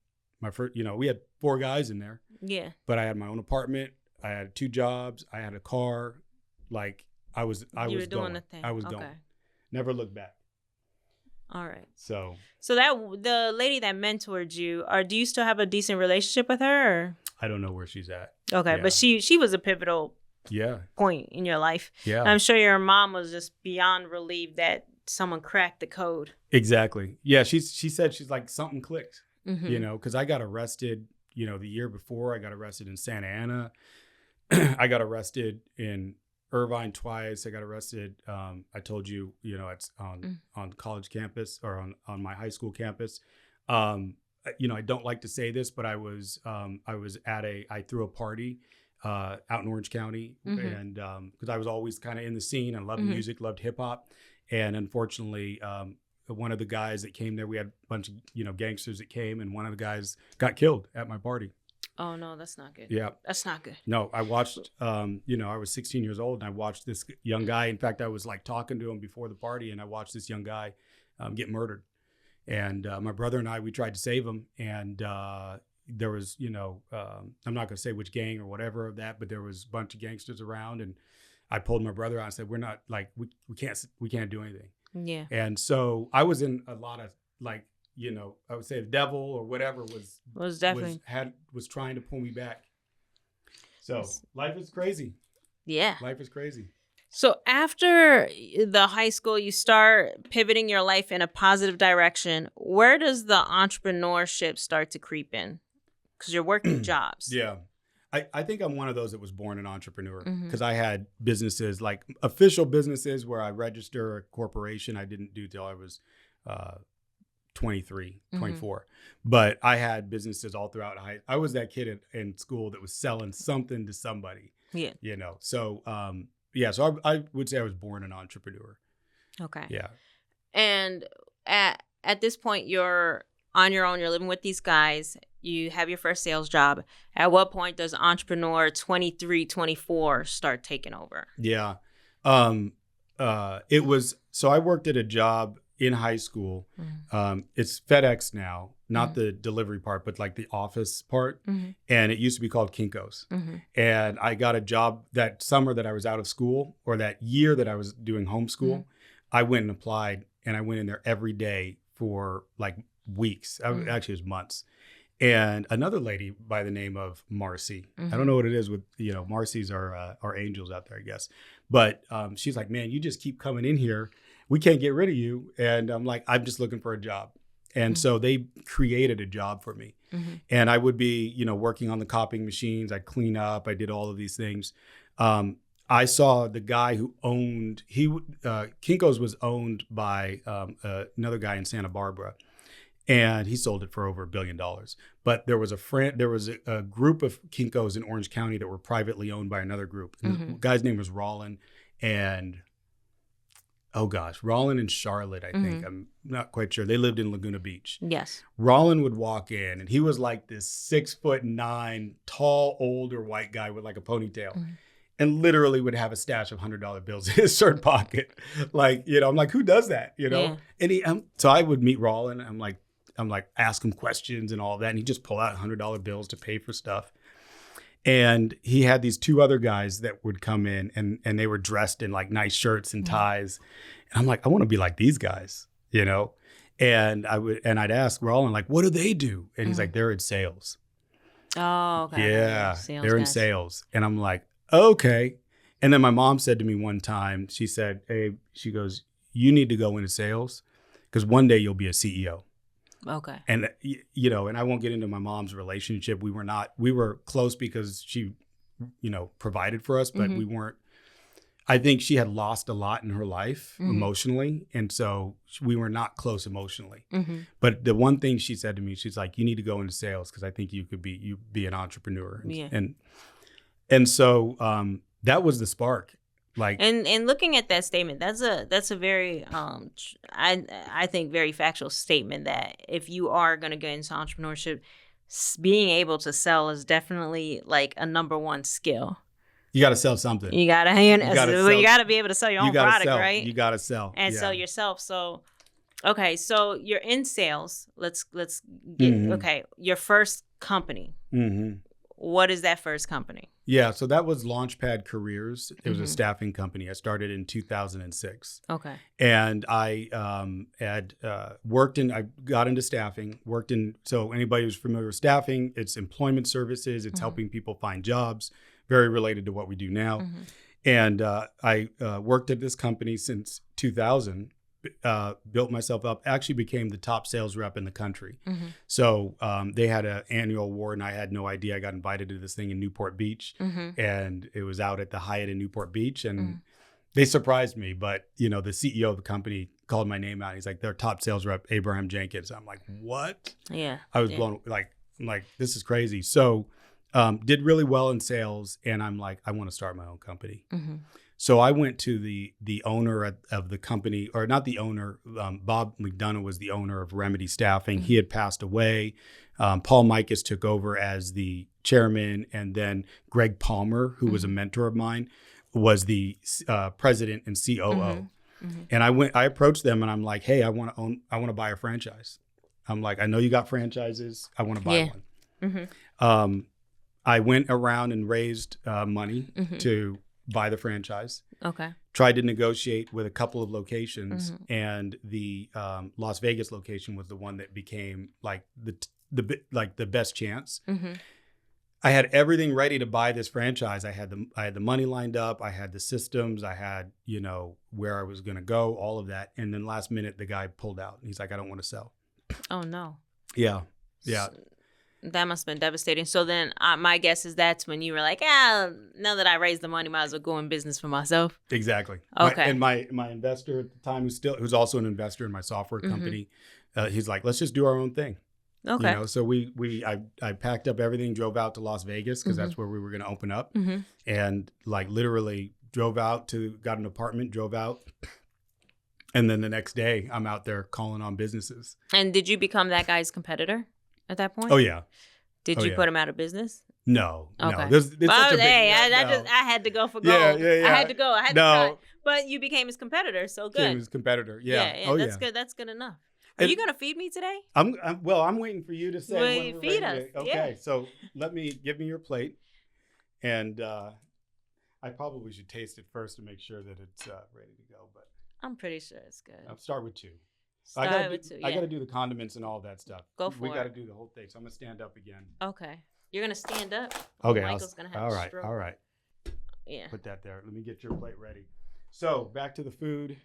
My first, you know, we had 4 guys in there. Yeah. But I had my own apartment. I had 2 jobs. I had a car. Like I was doing the thing. I was going. Never looked back. All right. So that the lady that mentored you, do you still have a decent relationship with her? Or? I don't know where she's at. Okay, yeah. But she was a pivotal point in your life. Yeah. I'm sure your mom was just beyond relieved that someone cracked the code. Exactly. Yeah. She said, she's like, something clicked. You know, because I got arrested, you know, the year before. I got arrested in Santa Ana. I got arrested in Irvine twice. I got arrested. I told you, you know, it's on college campus, or on my high school campus. You know, I don't like to say this, but I threw a party out in Orange County, and because I was always kind of in the scene. I loved music, loved hip hop, and unfortunately, one of the guys that came there, we had a bunch of, you know, gangsters that came, and one of the guys got killed at my party. Oh no, that's not good. Yeah. That's not good. No, I watched, you know, I was 16 years old, and I watched this young guy. In fact, I was like talking to him before the party, and I watched this young guy get murdered. And my brother and I, we tried to save him. And there was, you know, I'm not going to say which gang or whatever of that, but there was a bunch of gangsters around. And I pulled my brother out and said, we're not like, we can't do anything. Yeah. And so I was in a lot of like I would say the devil or whatever was trying to pull me back. So life is crazy. Yeah. Life is crazy. So after the high school, you start pivoting your life in a positive direction. Where does the entrepreneurship start to creep in? Because you're working jobs. Yeah. I think I'm one of those that was born an entrepreneur because I had businesses, like official businesses where I register a corporation. I didn't do till I was 23, 24. But I had businesses all throughout. I was that kid in school that was selling something to somebody. Yeah. So so I would say I was born an entrepreneur. Okay. Yeah. And at this point, you're on your own. You're living with these guys. You have your first sales job. At what point does entrepreneur 23, 24 start taking over? Yeah. It was, so I worked at a job in high school. It's FedEx now, not the delivery part, but like the office part. And it used to be called Kinko's. And I got a job that summer that I was out of school, or that year that I was doing homeschool. I went and applied, and I went in there every day for like weeks. Actually, it was months. And another lady by the name of Marcy. I don't know what it is with, Marcy's are angels out there, I guess. But she's like, man, you just keep coming in here. We can't get rid of you. And I'm like, I'm just looking for a job. And so they created a job for me. And I would be, working on the copying machines. I'd clean up. I did all of these things. I saw the guy who owned, Kinko's was owned by another guy in Santa Barbara. And he sold it for over $1 billion. But there was a group of Kinko's in Orange County that were privately owned by another group. And the guy's name was Rollin, and Rollin and Charlotte, I think. I'm not quite sure. They lived in Laguna Beach. Yes. Rollin would walk in, and he was like this 6'9", tall, older white guy with like a ponytail. And literally would have a stash of $100 bills in his shirt pocket. Like, I'm like, who does that? Yeah. And so I would meet Rollin. I'm like, ask him questions and all of that. And he just pull out $100 bills to pay for stuff. And he had these two other guys that would come in, and they were dressed in like nice shirts and ties. And I'm like, I want to be like these guys, And I'd ask Rollin, like, what do they do? And he's like, they're in sales. Oh, okay. Yeah, sales they're in guys. sales. And I'm like, okay. And then my mom said to me one time, she said, hey, she goes, you need to go into sales because one day you'll be a CEO. Okay. And, and I won't get into my mom's relationship. We were close because she, provided for us, but we weren't. I think she had lost a lot in her life emotionally. And so we were not close emotionally. But the one thing she said to me, she's like, you need to go into sales because I think you could be an entrepreneur. Yeah. And so that was the spark. Like, and looking at that statement, that's a very I think very factual statement that if you are going to get into entrepreneurship, being able to sell is definitely like a number one skill. You got to sell something. You got to be able to sell your own product, right? You got to sell and sell yourself. So, okay, so you're in sales. Let's get okay. Your first company. What is that first company? Yeah, so that was Launchpad Careers. It was a staffing company. I started in 2006. Okay. And I had I got into staffing, so anybody who's familiar with staffing, it's employment services. It's helping people find jobs, very related to what we do now. And I worked at this company since 2000. Built myself up, actually became the top sales rep in the country. So they had an annual award, and I had no idea. I got invited to this thing in Newport Beach, and it was out at the Hyatt in Newport Beach, and they surprised me. But, the CEO of the company called my name out. He's like, their top sales rep, Abraham Jankans. I'm like, what? Yeah. I was blown, I'm like, this is crazy. So did really well in sales, and I'm like, I want to start my own company. So I went to the owner of the company, or not the owner, Bob McDonough was the owner of Remedy Staffing. He had passed away. Paul Mikas took over as the chairman, and then Greg Palmer, who was a mentor of mine, was the president and COO. And I approached them, and I'm like, hey, I want to buy a franchise. I'm like, I know you got franchises. I want to buy one. I went around and raised money to buy the franchise. Okay. Tried to negotiate with a couple of locations, Mm-hmm. and the Las Vegas location was the one that became like the best chance. Mm-hmm. I had everything ready to buy this franchise. I had the money lined up. I had the systems. I had, where I was going to go, all of that. And then last minute, the guy pulled out. He's like, I don't want to sell. Oh, no. Yeah. That must have been devastating. So then my guess is that's when you were like, now that I raised the money, might as well go in business for myself. Exactly. Okay. My investor at the time, who's also an investor in my software company, he's like, let's just do our own thing. Okay. So I packed up everything, drove out to Las Vegas because that's where we were going to open up, and like literally drove out got an apartment, drove out, and then the next day I'm out there calling on businesses. And did you become that guy's competitor at that point? Oh yeah. Did you put him out of business? No. Okay. No. I had to go for gold. Yeah. I had to go. I had to try. But you became his competitor, so good. Became his competitor. Yeah. Yeah. That's good. That's good enough. Are you gonna feed me today? I'm waiting for you to say. Well, feed us. Okay, so give me your plate, and I probably should taste it first to make sure that it's ready to go. But I'm pretty sure it's good. I'll start with 2. Start with 2. I got to do the condiments and all that stuff. We got to do the whole thing. So I'm gonna stand up again. Okay, you're gonna stand up. Okay, Michael's gonna have a stroke. All right. Yeah. Put that there. Let me get your plate ready. So back to the food.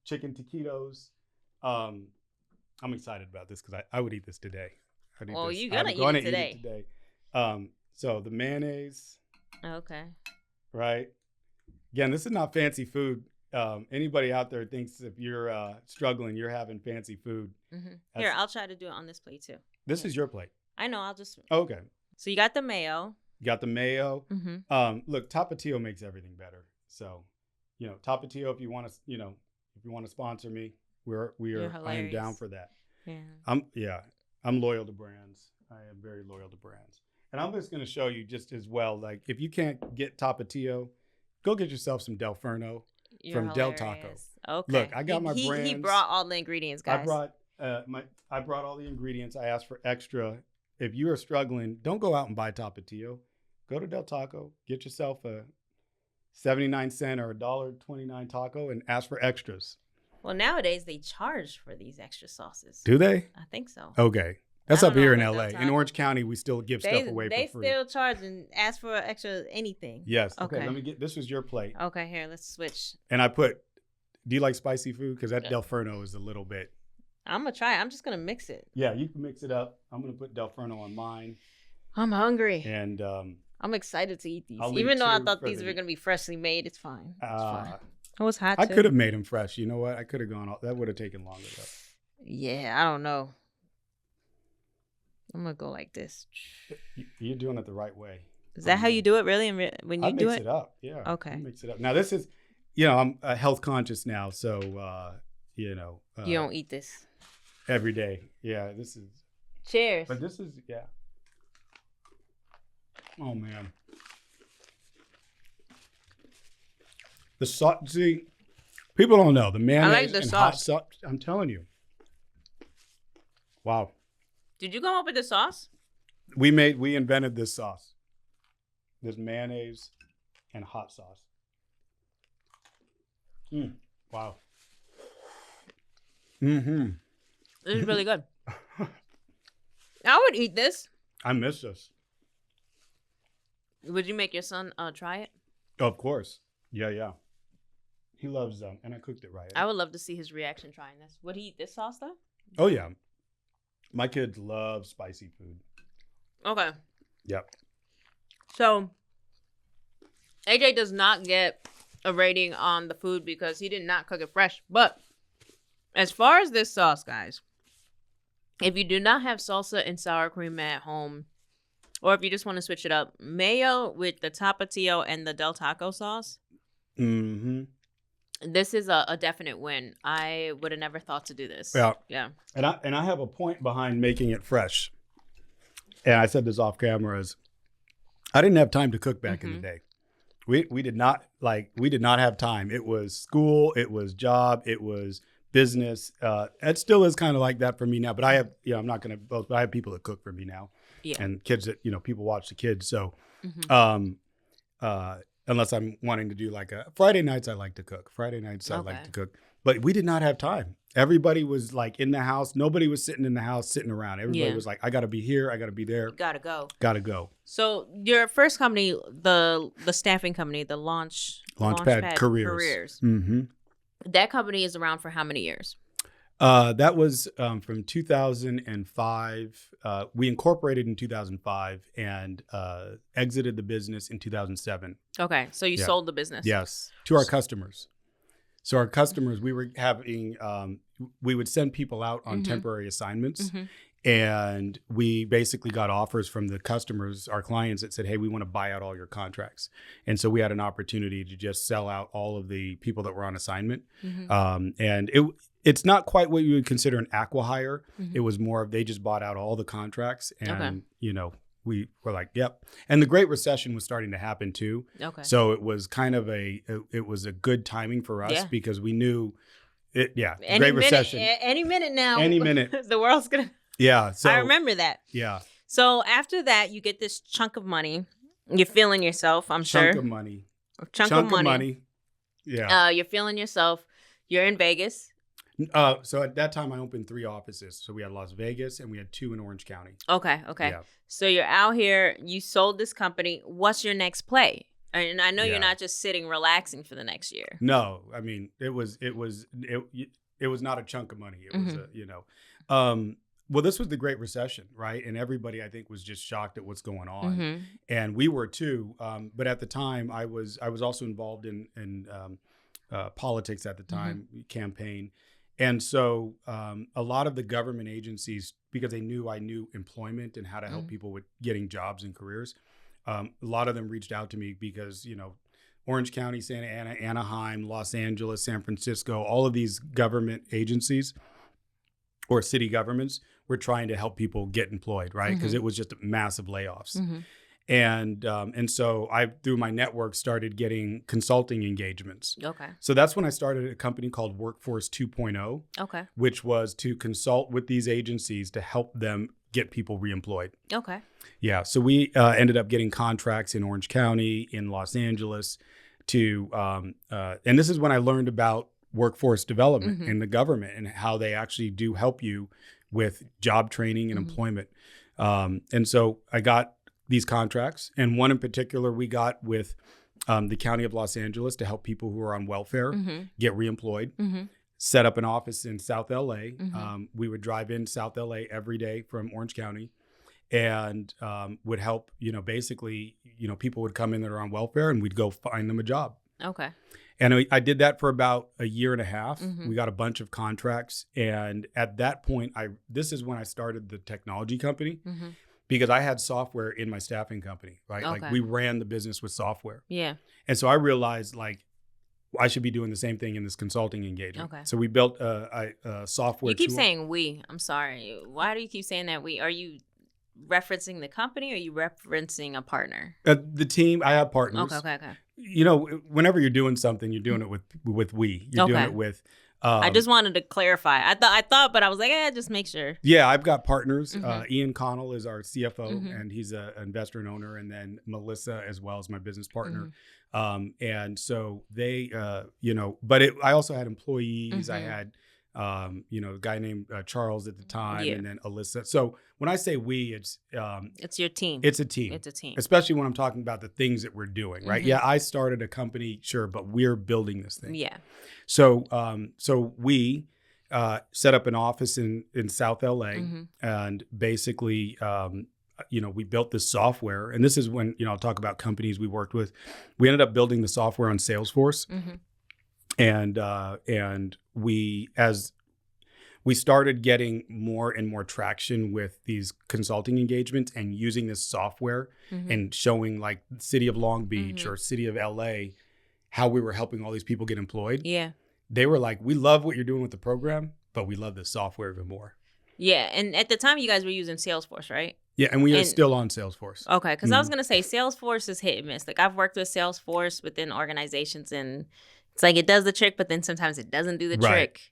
Chicken taquitos. I'm excited about this because I would eat this today. You're going to eat it today. So the mayonnaise. Okay. Right. Again, this is not fancy food. Anybody out there thinks if you're struggling, you're having fancy food. Here, I'll try to do it on this plate too. This is your plate. I know. I'll just. Okay. So you got the mayo. You got the mayo. Look, Taquitos makes everything better. So, Taquitos, if you want to sponsor me, I am down for that. Yeah. I'm loyal to brands. I am very loyal to brands. And I'm just going to show you just as well, like if you can't get Tapatio, go get yourself some Del Ferno from Del Taco. Okay. Look, I got my brands. He brought all the ingredients, guys. I brought all the ingredients. I asked for extra. If you are struggling, don't go out and buy Tapatio. Go to Del Taco, get yourself a 79-cent or $1.29 taco and ask for extras. Well, nowadays they charge for these extra sauces. Do they? I think so. Okay. That's up here in LA. In Orange County, we still give stuff away for free. They still charge and ask for extra anything. Yes. Okay. This was your plate. Okay, here, let's switch. And do you like spicy food? Because that Del Ferno is a little bit. I'm going to try it. I'm just going to mix it. Yeah, you can mix it up. I'm going to put Del Ferno on mine. I'm hungry. And I'm excited to eat these. Even though I thought these were going to be freshly made, it's fine. It's fine. It was hot, I could have made them fresh. You know what? I could have gone. That would have taken longer, though. Yeah, I don't know. I'm going to go like this. You're doing it the right way. Is that how you do it, really? When you do it? I mix it up. Yeah. Okay. I mix it up. Now, this is, I'm health conscious now. So, you don't eat this every day. Yeah. This is. Cheers. But this is, yeah. Oh, man. The sauce, see, people don't know the mayonnaise I like the and sauce. hot sauce. I'm telling you. Wow. Did you come up with the sauce? We invented this sauce. This mayonnaise and hot sauce. Wow. This is really good. I would eat this. I miss this. Would you make your son try it? Of course. Yeah. He loves them, and I cooked it right. I would love to see his reaction trying this. Would he eat this sauce though? Oh yeah, my kids love spicy food. Okay. Yep. So AJ does not get a rating on the food because he did not cook it fresh. But as far as this sauce, guys, if you do not have salsa and sour cream at home, or if you just want to switch it up, mayo with the Tapatio and the Del Taco sauce. This is a definite win. I would have never thought to do this. Yeah. And I have a point behind making it fresh. And I said this off camera is I didn't have time to cook back in the day. We did not have time. It was school, it was job, it was business. It still is kind of like that for me now, but I have, I'm not going to boast, but I have people that cook for me now. Yeah. And kids that, people watch the kids. So, unless I'm wanting to do like a Friday nights. I like to cook. Friday nights I like to cook, but we did not have time. Everybody was like in the house. Nobody was sitting in the house, sitting around. Everybody was like, I got to be here. I got to be there. You gotta go. Got to go. So your first company, the staffing company, the Launchpad Careers. Mm-hmm. That company is around for how many years? That was from 2005. We incorporated in 2005 and exited the business in 2007. Okay, so you sold the business. Yes, to our customers. So our customers, we were having, we would send people out on temporary assignments. And we basically got offers from the customers, our clients, that said, hey, we want to buy out all your contracts. And so we had an opportunity to just sell out all of the people that were on assignment. And it's not quite what you would consider an acqui-hire. It was more of they just bought out all the contracts. And, we were like, yep. And the Great Recession was starting to happen too. So it was kind of it was a good timing for us because we knew Great Recession. Any minute now. Any minute. The world's going to. Yeah. So I remember that. Yeah. So after that, you get this chunk of money. You're feeling yourself, I'm sure. Chunk of money. Chunk of money. Yeah. You're feeling yourself. You're in Vegas. So at that time, I opened 3 offices. So we had Las Vegas and we had 2 in Orange County. Okay. Yeah. So you're out here. You sold this company. What's your next play? And I know you're not just sitting relaxing for the next year. No, I mean it was not a chunk of money. It was well, this was the Great Recession, right? And everybody, I think, was just shocked at what's going on, and we were too. But at the time, I was also involved in politics at the time, campaign. And so a lot of the government agencies, because they knew I knew employment and how to help people with getting jobs and careers, a lot of them reached out to me because, Orange County, Santa Ana, Anaheim, Los Angeles, San Francisco, all of these government agencies or city governments were trying to help people get employed, right? Because it was just massive layoffs. And so I, through my network, started getting consulting engagements. So that's when I started a company called Workforce 2.0, which was to consult with these agencies to help them get people reemployed. Yeah. So we ended up getting contracts in Orange County, in Los Angeles to, and this is when I learned about workforce development in the government and how they actually do help you with job training and employment. And so I got these contracts, and one in particular we got with the County of Los Angeles to help people who are on welfare get reemployed, set up an office in South LA. We would drive in South LA every day from Orange County and would help, basically, people would come in that are on welfare and we'd go find them a job. And I did that for about a year and a half. We got a bunch of contracts. And at that point, this is when I started the technology company because I had software in my staffing company, right? Like we ran the business with software. And so I realized I should be doing the same thing in this consulting engagement. So we built a software. You keep saying we. I'm sorry. Why do you keep saying that we? Are you referencing the company or are you referencing a partner? The team. I have partners. Okay. Whenever you're doing something, you're doing it with we. You're doing it with. I just wanted to clarify. I thought, but I was like, just make sure. Yeah, I've got partners. Ian Connell is our CFO, and he's an investor and owner, and then Melissa as well as my business partner. And so they, but I also had employees. I had, a guy named Charles at the time, and then Alyssa. So when I say we, it's your team. It's a team. It's a team. Especially when I'm talking about the things that we're doing, right? Yeah, I started a company, sure, but we're building this thing. Yeah. So, we set up an office in South LA, and basically, we built this software. And this is when I'll talk about companies we worked with. We ended up building the software on Salesforce, and we started getting more and more traction with these consulting engagements and using this software and showing like City of Long Beach or City of LA how we were helping all these people get employed. Yeah. They were like, we love what you're doing with the program, but we love the software even more. Yeah. And at the time you guys were using Salesforce, right? Yeah. And we are still on Salesforce. Okay. Because I was going to say Salesforce is hit and miss. Like I've worked with Salesforce within organizations and it's like it does the trick, but then sometimes it doesn't do the trick.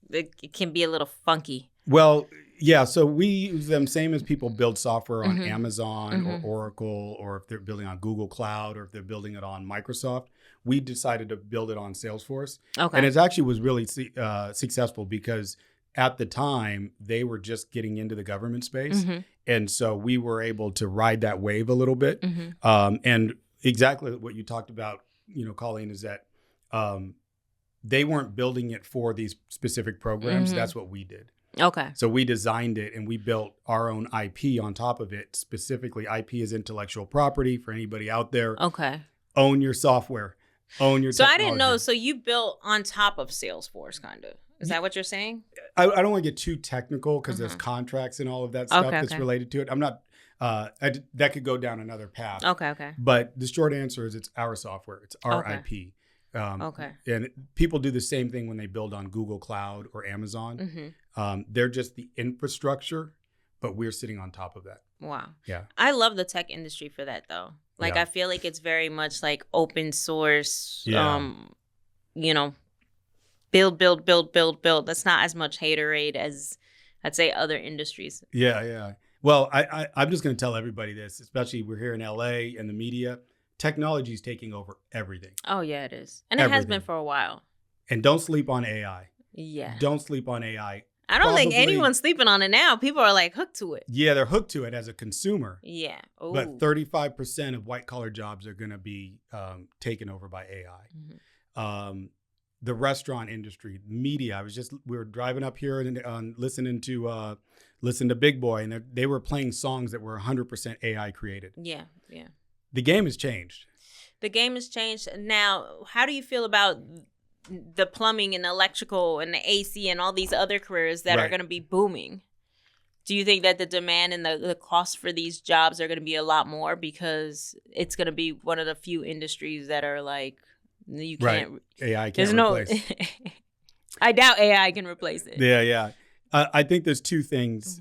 It can be a little funky. Well, Yeah, so we use them same as people build software on Mhm. Amazon Mhm. or Oracle, or if they're building on Google Cloud, or if they're building it on Microsoft. We decided to build it on Salesforce. Okay. And it actually was really successful because at the time they were just getting into the government space. Mm-hmm. And so we were able to ride that wave a little bit. Mm-hmm. And exactly what you talked about, Colleen, is that they weren't building it for these specific programs. Mm-hmm. That's what we did. Okay. So we designed it and we built our own IP on top of it. Specifically, IP is intellectual property for anybody out there. Okay. Own your software. Own your So technology. I didn't know. So you built on top of Salesforce, kind of. Is that what you're saying? I don't want to get too technical because there's contracts and all of that stuff that's related to it. I'm not, that could go down another path. Okay. But the short answer is it's our software. It's our IP. And people do the same thing when they build on Google Cloud or Amazon. Mm-hmm. They're just the infrastructure, but we're sitting on top of that. Wow. Yeah. I love the tech industry for that, though. Like, I feel like it's very much like open source, build. That's not as much haterade as I'd say other industries. Yeah. Well, I'm just going to tell everybody this, especially we're here in LA and the media. Technology is taking over everything. Oh, yeah, it is. And it has been for a while. And don't sleep on AI. Yeah. Don't sleep on AI. I don't think anyone's sleeping on it now. People are like hooked to it. Yeah, they're hooked to it as a consumer. Yeah. Ooh. But 35% of white collar jobs are going to be taken over by AI. Mm-hmm. The restaurant industry, media. We were driving up here and listening to Big Boy, and they were playing songs that were 100% AI created. Yeah. The game has changed. Now, how do you feel about the plumbing and electrical and the AC and all these other careers that are going to be booming? Do you think that the demand and the cost for these jobs are going to be a lot more because it's going to be one of the few industries that are like, you can't. AI can't replace. I doubt AI can replace it. Yeah. I think there's two things.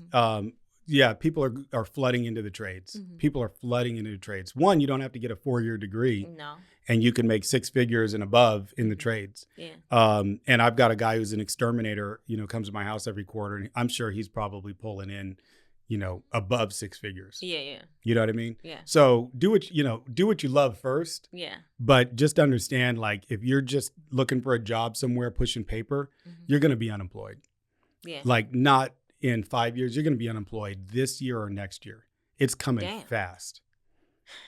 People are flooding into the trades. Mm-hmm. People are flooding into the trades. One, you don't have to get a 4-year degree. No. And you can make 6 figures and above in the trades. Yeah. And I've got a guy who's an exterminator, comes to my house every quarter, and I'm sure he's probably pulling in, above 6 figures. Yeah. You know what I mean? Yeah. So do what you love first. Yeah. But just understand, like, if you're just looking for a job somewhere pushing paper, you're going to be unemployed. Yeah. Like, not in 5 years, you're going to be unemployed this year or next year. It's coming fast.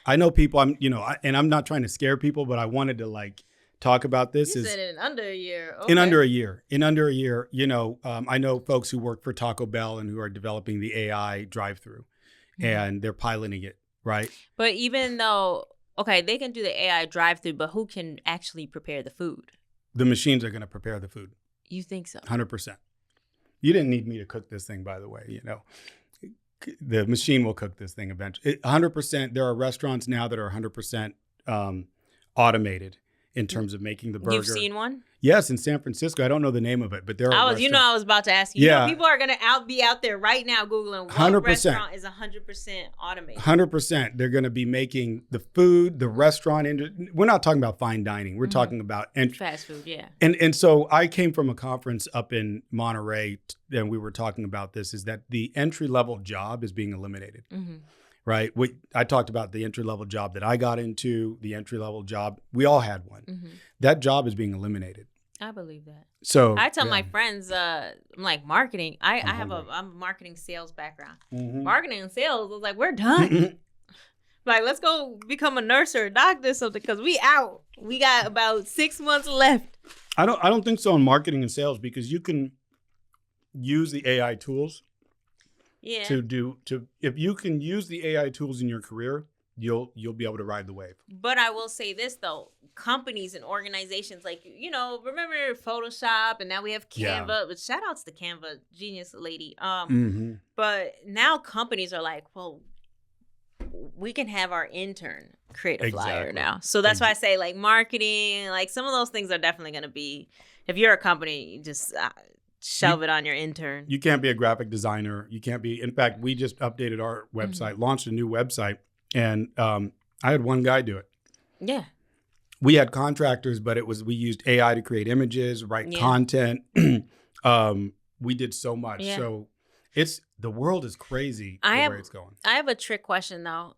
I know people, and I'm not trying to scare people, but I wanted to talk about this. You said in under a year. Okay. In under a year, I know folks who work for Taco Bell and who are developing the AI drive-through, and they're piloting it, right? But even though, they can do the AI drive-through, but who can actually prepare the food? The machines are going to prepare the food. You think so? 100%. You didn't need me to cook this thing, by the way, The machine will cook this thing eventually. 100%. There are restaurants now that are 100% automated in terms of making the burger. You've seen one? Yes, in San Francisco. I don't know the name of it, but there are. I was about to ask you. Yeah. People are gonna be out there right now Googling what 100%. restaurant is 100% automated. 100%. They're going to be making the food, the restaurant. We're not talking about fine dining. We're talking about fast food. Yeah. And so I came from a conference up in Monterey, and we were talking about this. Is that the entry level job is being eliminated? Right. I talked about the entry level job that I got into. The entry level job, we all had one. That job is being eliminated. I believe that. So I tell my friends, I'm like, marketing. I'm a marketing sales background. Marketing and sales. I was like, we're done. Like, let's go become a nurse or a doctor or something, because we out. We got about 6 months left. I don't think so in marketing and sales, because you can use the AI tools. Yeah. If you can use the AI tools in your career, you'll be able to ride the wave. But I will say this though, companies and organizations remember Photoshop, and now we have Canva. Yeah. But shout outs to Canva, genius lady. But now companies are like, well, we can have our intern create a flyer now. So that's why I say marketing, some of those things are definitely going to be, if you're a company, you just shove it on your intern. You can't be a graphic designer. You can't be. In fact, we just updated our website, launched a new website, and I had one guy do it. Yeah. We had contractors, but we used AI to create images, write content. We did so much. Yeah. So, The world is crazy the way it's going. I have a trick question though.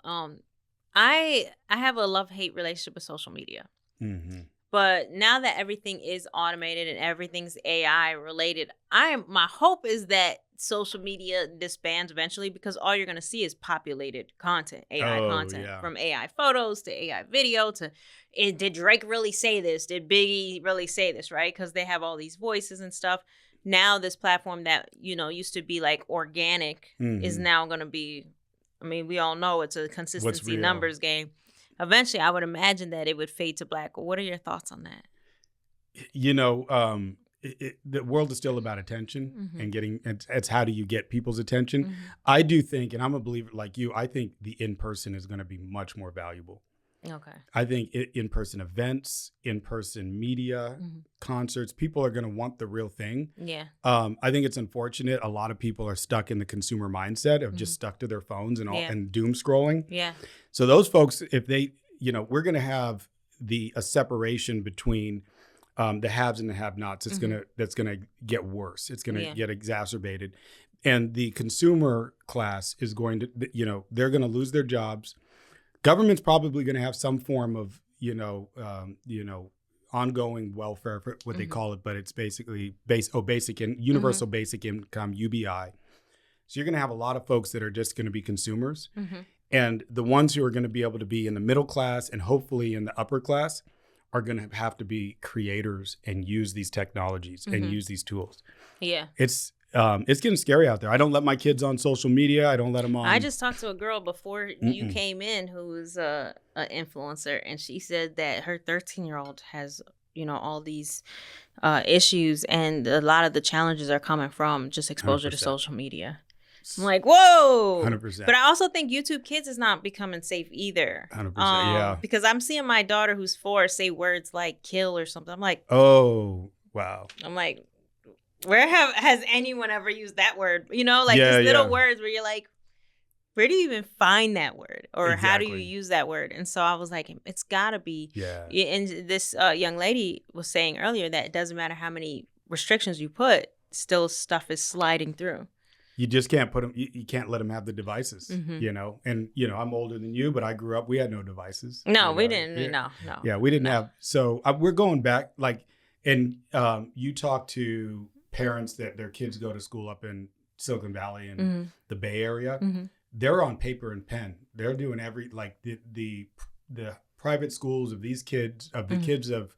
I have a love-hate relationship with social media. Mm-hmm. But now that everything is automated and everything's AI related, my hope is that social media disbands eventually, because all you're going to see is populated content, AI content, from AI photos to AI video to, did Drake really say this? Did Biggie really say this? Right? Because they have all these voices and stuff. Now this platform that, used to be like organic is now going to be, I mean, we all know it's a consistency numbers game. Eventually, I would imagine that it would fade to black. What are your thoughts on that? The world is still about attention and getting, it's how do you get people's attention? I do think, and I'm a believer like you, I think the in-person is going to be much more valuable. Okay. I think in-person events, in-person media, concerts, people are going to want the real thing. Yeah. I think it's unfortunate. A lot of people are stuck in the consumer mindset of just stuck to their phones and doom scrolling. Yeah. So those folks, if they, we're going to have a separation between the haves and the have-nots. That's going to get worse. It's going to get exacerbated. And the consumer class is going to, they're going to lose their jobs. Government's probably going to have some form of, ongoing welfare, for what they call it, but it's basically universal basic income, UBI. So you're going to have a lot of folks that are just going to be consumers. And the ones who are going to be able to be in the middle class and hopefully in the upper class are going to have to be creators and use these technologies and use these tools. Yeah. It's getting scary out there. I don't let my kids on social media. I don't let them on. I just talked to a girl before you came in who was an influencer, and she said that her 13-year-old has, all these issues, and a lot of the challenges are coming from just exposure 100%. To social media. I'm like, whoa. 100%. But I also think YouTube Kids is not becoming safe either. 100%, yeah. Because I'm seeing my daughter who's 4 say words like kill or something. I'm like, oh, wow. I'm like, where has anyone ever used that word? These little words where you're like, where do you even find that word? Or how do you use that word? And so I was like, it's got to be. Yeah. And this young lady was saying earlier that it doesn't matter how many restrictions you put, still stuff is sliding through. You just can't put them, you can't let them have the devices, And, I'm older than you, but I grew up, we had no devices. No, we didn't. No. Yeah, we didn't have. So we're going back, and you talk to parents that their kids go to school up in Silicon Valley and the Bay Area. They're on paper and pen. They're doing the private schools of these kids, of the kids of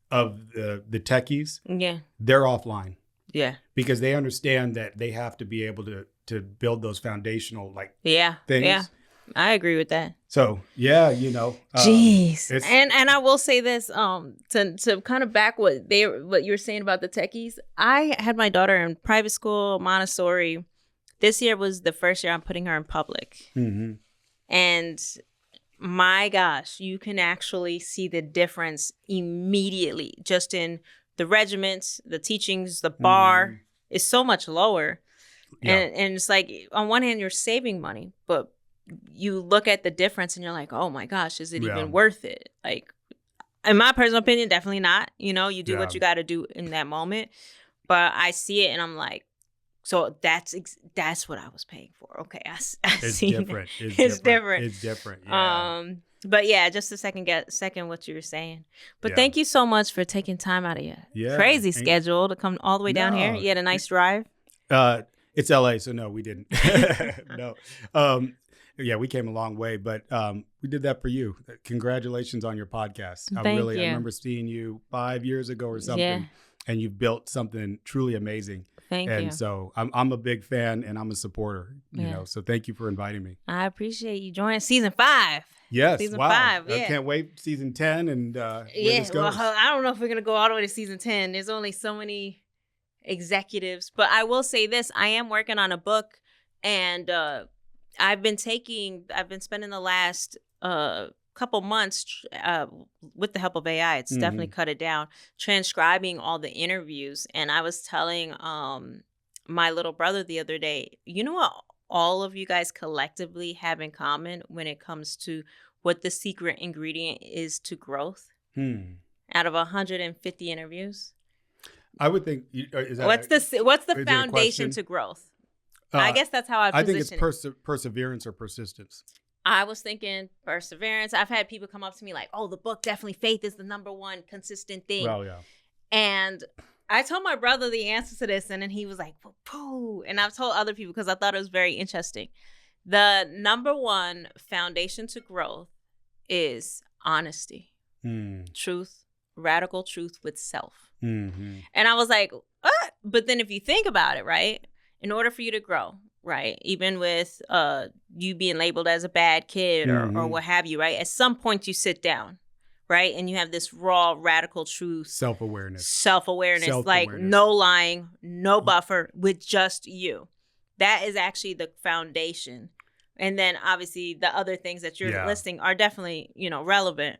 the techies. Yeah. They're offline. Yeah. Because they understand that they have to be able to build those foundational things. Yeah. I agree with that. So jeez. And I will say this, to kind of back what you were saying about the techies. I had my daughter in private school, Montessori. This year was the first year I'm putting her in public. And my gosh, you can actually see the difference immediately just in the regiments, the teachings, the bar is so much lower. Yeah. And it's like, on one hand, you're saving money, but you look at the difference and you're like, oh my gosh, is it even worth it? Like, in my personal opinion, definitely not. You do what you got to do in that moment. But I see it and I'm like, so that's what I was paying for. Okay, I see different. It's different. It's different. Yeah. But yeah, just a second what you were saying. But thank you so much for taking time out of your crazy schedule to come all the way down here. You had a nice drive. It's LA, so no, we didn't. No. We came a long way, but we did that for you. Congratulations on your podcast. Thank you. I remember seeing you 5 years ago or something, and you've built something truly amazing. Thank you. And so I'm a big fan and I'm a supporter, so thank you for inviting me. I appreciate you joining season 5. Yes. Season wow. 5. Yeah. I can't wait. Season 10 and where this goes. Well, I don't know if we're going to go all the way to season 10. There's only so many executives, but I will say this. I am working on a book and I've been spending the last couple months with the help of AI. It's definitely cut it down, transcribing all the interviews. And I was telling my little brother the other day, you know what all of you guys collectively have in common when it comes to what the secret ingredient is to growth? Out of 150 interviews, I would think. Is that what's the foundation to growth? I guess that's how I position think it's perseverance or persistence. I was thinking perseverance. I've had people come up to me like, oh, the book, definitely faith is the number one consistent thing. Well, yeah. And I told my brother the answer to this, and then he was like, poo. And I've told other people because I thought it was very interesting. The number one foundation to growth is honesty, truth, radical truth with self. Mm-hmm. And I was like, what? But then if you think about it, right, in order for you to grow, right, even with you being labeled as a bad kid or what have you, right, at some point you sit down, right, and you have this raw, radical truth. Self-awareness, like no lying, no buffer, with just you. That is actually the foundation. And then obviously the other things that you're listing are definitely, relevant.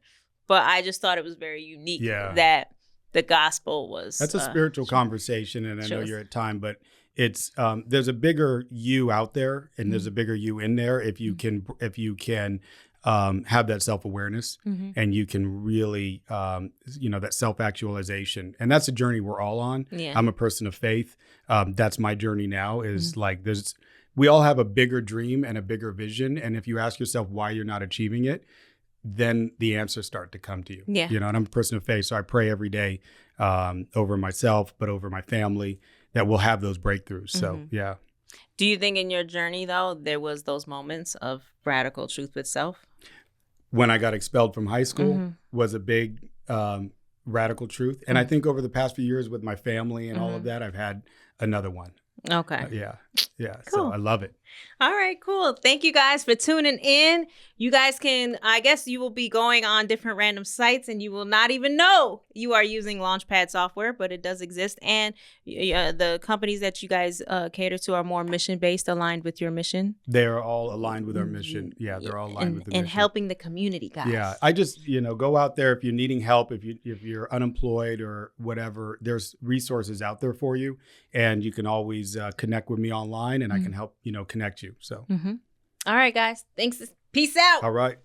But I just thought it was very unique that the gospel was. That's a spiritual conversation, and I know you're at time, but it's there's a bigger you out there, and there's a bigger you in there if you can have that self-awareness, and you can really that self-actualization, and that's a journey we're all on. I'm a person of faith. That's my journey now. Is like we all have a bigger dream and a bigger vision, and if you ask yourself why you're not achieving it, then the answers start to come to you. And I'm a person of faith, so I pray every day over myself, but over my family, that we'll have those breakthroughs. So, yeah. Do you think in your journey, though, there was those moments of radical truth with self? When I got expelled from high school was a big radical truth. And I think over the past few years with my family and all of that, I've had another one. Okay. Yeah. Cool. So I love it. All right, cool. Thank you guys for tuning in. You guys I guess you will be going on different random sites and you will not even know you are using Launchpad software, but it does exist. And the companies that you guys cater to are more mission-based, aligned with your mission. They are all aligned with our mission. Yeah, they're all aligned with the mission. And helping the community, guys. Yeah, I just, go out there if you're needing help, if you're unemployed or whatever, there's resources out there for you. And you can always connect with me online and I can help, connect you. So. All right, guys. Thanks. Peace out. All right.